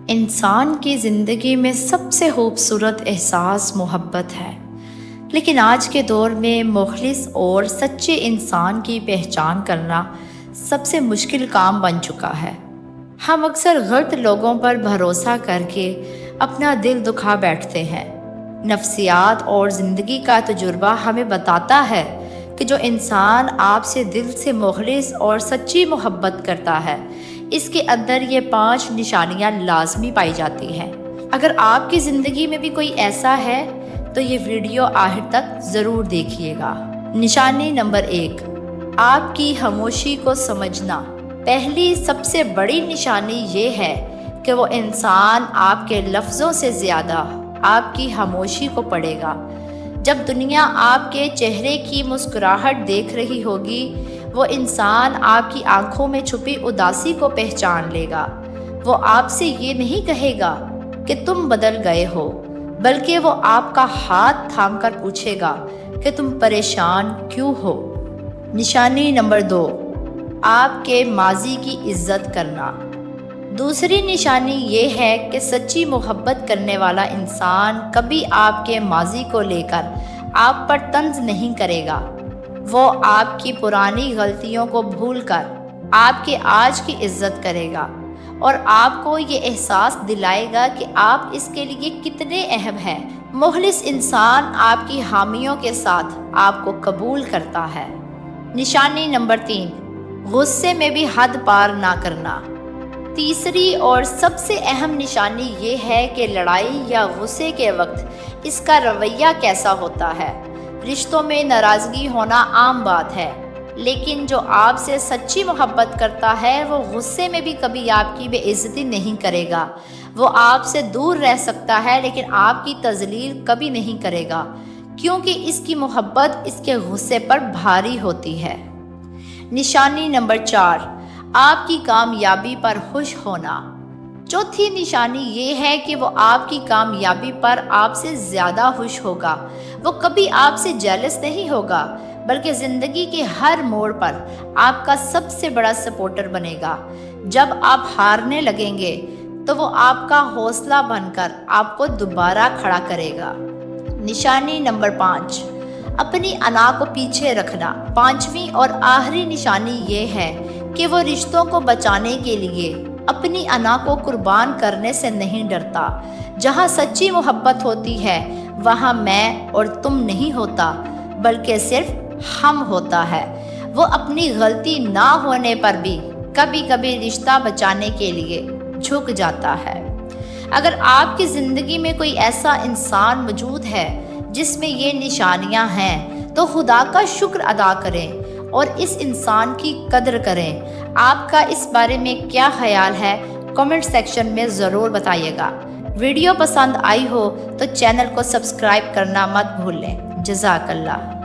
انسان کی زندگی میں سب سے خوبصورت احساس محبت ہے، لیکن آج کے دور میں مخلص اور سچے انسان کی پہچان کرنا سب سے مشکل کام بن چکا ہے۔ ہم اکثر غلط لوگوں پر بھروسہ کر کے اپنا دل دکھا بیٹھتے ہیں۔ نفسیات اور زندگی کا تجربہ ہمیں بتاتا ہے کہ جو انسان آپ سے دل سے مخلص اور سچی محبت کرتا ہے، اس کے اندر یہ 5 نشانیاں لازمی پائی جاتی ہیں۔ اگر آپ کی زندگی میں بھی کوئی ایسا ہے تو یہ ویڈیو آخر تک ضرور دیکھیے گا۔ نشانی نمبر 1، آپ کی خاموشی کو سمجھنا۔ پہلی سب سے بڑی نشانی یہ ہے کہ وہ انسان آپ کے لفظوں سے زیادہ آپ کی خاموشی کو پڑھے گا۔ جب دنیا آپ کے چہرے کی مسکراہٹ دیکھ رہی ہوگی، وہ انسان آپ کی آنکھوں میں چھپی اداسی کو پہچان لے گا۔ وہ آپ سے یہ نہیں کہے گا کہ تم بدل گئے ہو، بلکہ وہ آپ کا ہاتھ تھام کر پوچھے گا کہ تم پریشان کیوں ہو۔ نشانی نمبر 2، آپ کے ماضی کی عزت کرنا۔ دوسری نشانی یہ ہے کہ سچی محبت کرنے والا انسان کبھی آپ کے ماضی کو لے کر آپ پر طنز نہیں کرے گا۔ وہ آپ کی پرانی غلطیوں کو بھول کر آپ کے آج کی عزت کرے گا اور آپ کو یہ احساس دلائے گا کہ آپ اس کے لیے کتنے اہم ہیں۔ مخلص انسان آپ کی خامیوں کے ساتھ آپ کو قبول کرتا ہے۔ نشانی نمبر 3، غصے میں بھی حد پار نہ کرنا۔ تیسری اور سب سے اہم نشانی یہ ہے کہ لڑائی یا غصے کے وقت اس کا رویہ کیسا ہوتا ہے۔ رشتوں میں ناراضگی ہونا عام بات ہے، لیکن جو آپ سے سچی محبت کرتا ہے وہ غصے میں بھی کبھی آپ کی بے عزتی نہیں کرے گا۔ وہ آپ سے دور رہ سکتا ہے لیکن آپ کی تذلیل کبھی نہیں کرے گا، کیونکہ اس کی محبت اس کے غصے پر بھاری ہوتی ہے۔ نشانی نمبر 4، آپ کی کامیابی پر خوش ہونا۔ چوتھی نشانی یہ ہے کہ وہ آپ کی کامیابی پر آپ سے زیادہ خوش ہوگا۔ وہ کبھی آپ سے جیلس نہیں ہوگا، بلکہ زندگی کے ہر موڑ پر آپ کا سب سے بڑا سپورٹر بنے گا۔ جب آپ ہارنے لگیں گے تو وہ آپ کا حوصلہ بن کر آپ کو دوبارہ کھڑا کرے گا۔ نشانی نمبر 5، اپنی انا کو پیچھے رکھنا۔ پانچویں اور آخری نشانی یہ ہے کہ وہ رشتوں کو بچانے کے لیے اپنی انا کو قربان کرنے سے نہیں ڈرتا۔ جہاں سچی محبت ہوتی ہے وہاں میں اور تم نہیں ہوتا، بلکہ صرف ہم ہوتا ہے۔ وہ اپنی غلطی نہ ہونے پر بھی کبھی کبھی رشتہ بچانے کے لیے جھک جاتا ہے۔ اگر آپ کی زندگی میں کوئی ایسا انسان موجود ہے جس میں یہ نشانیاں ہیں تو خدا کا شکر ادا کریں اور اس انسان کی قدر کریں۔ آپ کا اس بارے میں کیا خیال ہے؟ کمنٹ سیکشن میں ضرور بتائیے گا۔ ویڈیو پسند آئی ہو تو چینل کو سبسکرائب کرنا مت بھولیں۔ جزاک اللہ۔